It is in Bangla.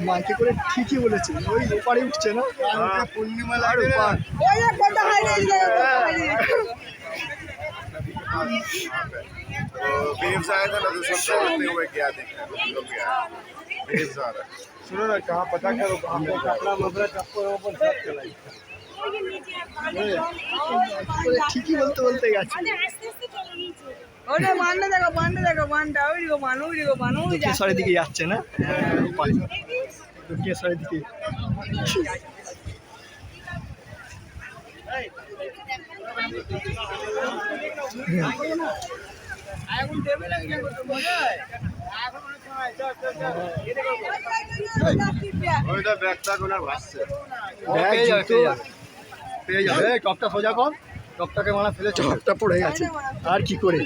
মাইকে করে ঠিকই বলেছে, ওই ওপারে উঠছে না পূর্ণিমা আর ওপার। वेव्स आया था ना तो सब तैरते हुए गया देखा हम लोग गया वेव्स आ रहा है। सुनो ना कहाँ पता करो हमको कपड़ा मबरा चप्पल ऊपर सब चलाई ঠিকই বলতে বলতে গেছে। দক্ষিণেশ্বরের দিকে যাচ্ছে না, দক্ষিণেশ্বরের দিকে। ওইটা ব্যাগটা কোনা ভাসছে পেয়ে যাবে। টপটা সোজা কর, টপটাকে মারা ফেলে টপটা পড়ে গেছে আর কি করে।